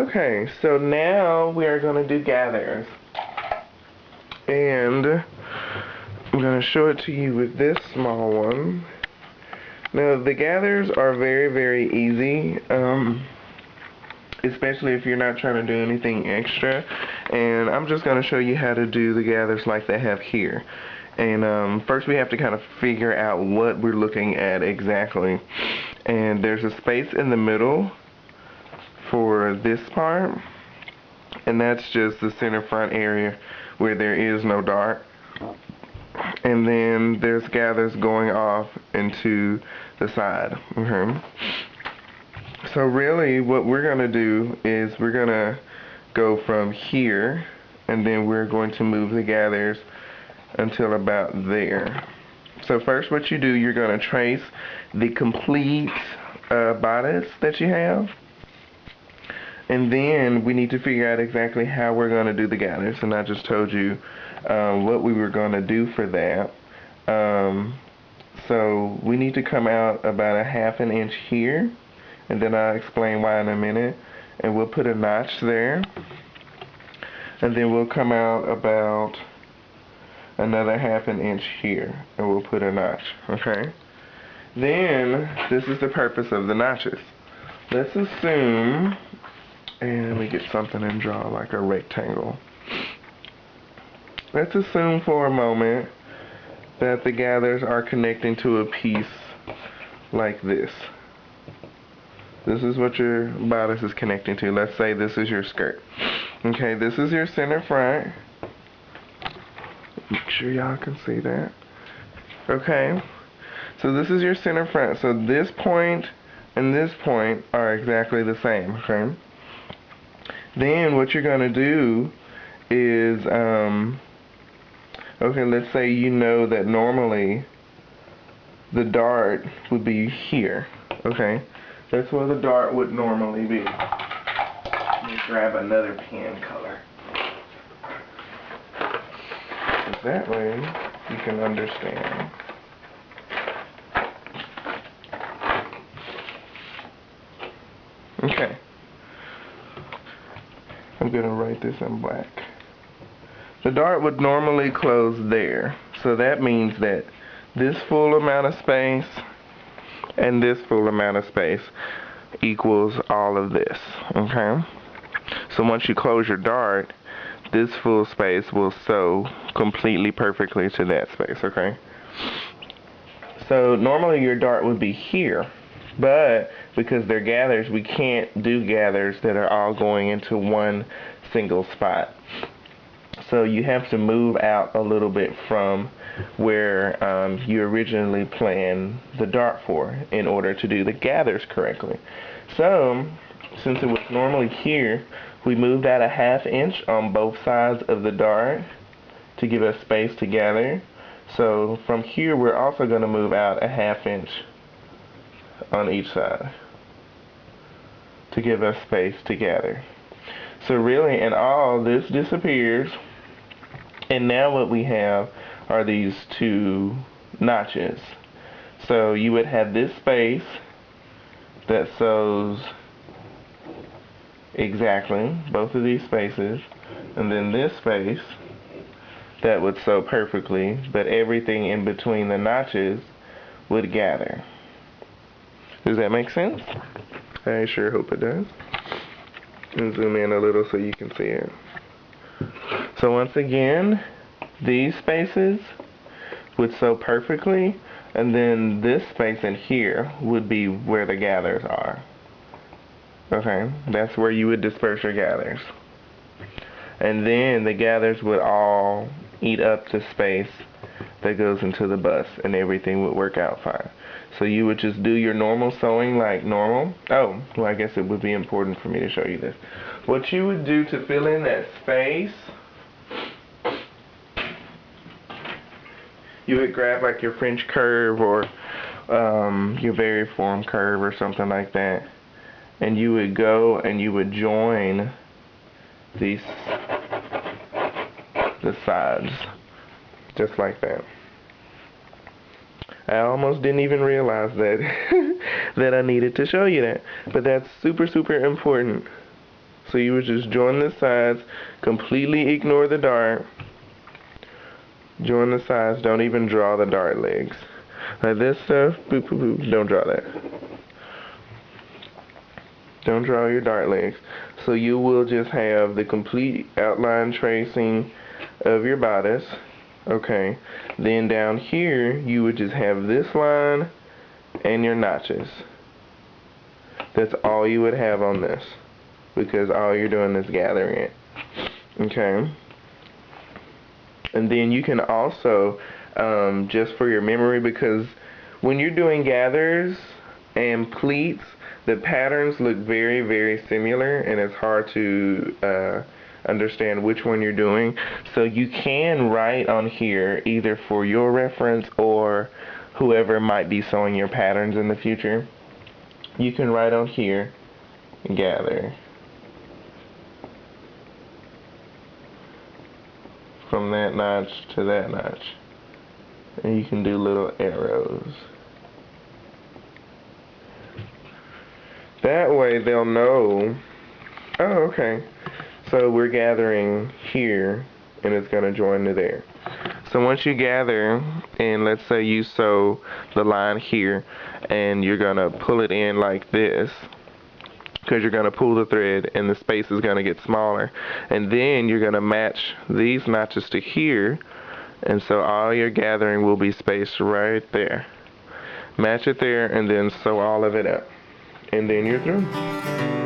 Okay, so now we are going to do gathers. And I'm going to show it to you with this small one. Now, the gathers are very, very easy, especially if you're not trying to do anything extra. And I'm just going to show you how to do the gathers like they have here. And first we have to kind of figure out what we're looking at exactly. And there's a space in the middle for this part, and that's just the center front area where there is no dart. And then there's gathers going off into the side. Okay. So really what we're going to do is we're going to go from here, and then we're going to move the gathers until about there. So first what you do, you're going to trace the complete bodice that you have. And then we need to figure out exactly how we're going to do the gathers. And I just told you what we were going to do for that. So we need to come out about a ½ an inch here. And then I'll explain why in a minute. And we'll put a notch there. And then we'll come out about another ½ an inch here. And we'll put a notch. Okay? Then, this is the purpose of the notches. Let's assume, and let me get something and draw like a rectangle. Let's assume for a moment that the gathers are connecting to a piece like this. This is what your bodice is connecting to. Let's say this is your skirt. Okay, this is your center front. Make sure y'all can see that. Okay, so this is your center front. So this point and this point are exactly the same. Okay. Then what you're going to do is, okay, let's say you know that normally the dart would be here. Okay, that's where the dart would normally be. Let me grab another pen color. So that way you can understand. Okay. I'm going to write this in black. The dart would normally close there. So that means that this full amount of space and this full amount of space equals all of this. Okay? So once you close your dart, this full space will sew completely perfectly to that space. Okay? So normally your dart would be here. But because they're gathers, we can't do gathers that are all going into one single spot. So you have to move out a little bit from where you originally planned the dart for in order to do the gathers correctly. So since it was normally here, we moved out a ½ inch on both sides of the dart to give us space to gather. So from here we're also going to move out a ½ inch on each side to give us space to gather. So really in all this disappears, and now what we have are these two notches. So you would have this space that sews exactly both of these spaces, and then this space that would sew perfectly, but everything in between the notches would gather. Does that make sense? I sure hope it does. And zoom in a little so you can see it. So once again, these spaces would sew perfectly, and then this space in here would be where the gathers are. Okay, that's where you would disperse your gathers. And then the gathers would all eat up the space that goes into the bust, and everything would work out fine. So you would just do your normal sewing like normal. Oh, well, I guess it would be important for me to show you this. What you would do to fill in that space, you would grab like your French curve or your variform curve or something like that, and you would go and you would join the sides just like that. I almost didn't even realize that that I needed to show you that, but that's super, super important. So you would just join the sides, completely ignore the dart, join the sides, don't even draw the dart legs. Like this stuff, boop, boop, boop, don't draw that. Don't draw your dart legs. So you will just have the complete outline tracing of your bodice. Okay. Then down here, you would just have this line and your notches. That's all you would have on this, because all you're doing is gathering it. Okay. And then you can also, just for your memory, because when you're doing gathers and pleats, the patterns look very, very similar, and it's hard to understand which one you're doing. So you can write on here, either for your reference or whoever might be sewing your patterns in the future. You can write on here, gather. From that notch to that notch. And you can do little arrows. That way they'll know, oh, okay, so we're gathering here, and it's going to join to there. So once you gather, and let's say you sew the line here, and you're going to pull it in like this, because you're going to pull the thread, and the space is going to get smaller. And then you're going to match these notches to here, and so all your gathering will be spaced right there. Match it there, and then sew all of it up. And then you're through.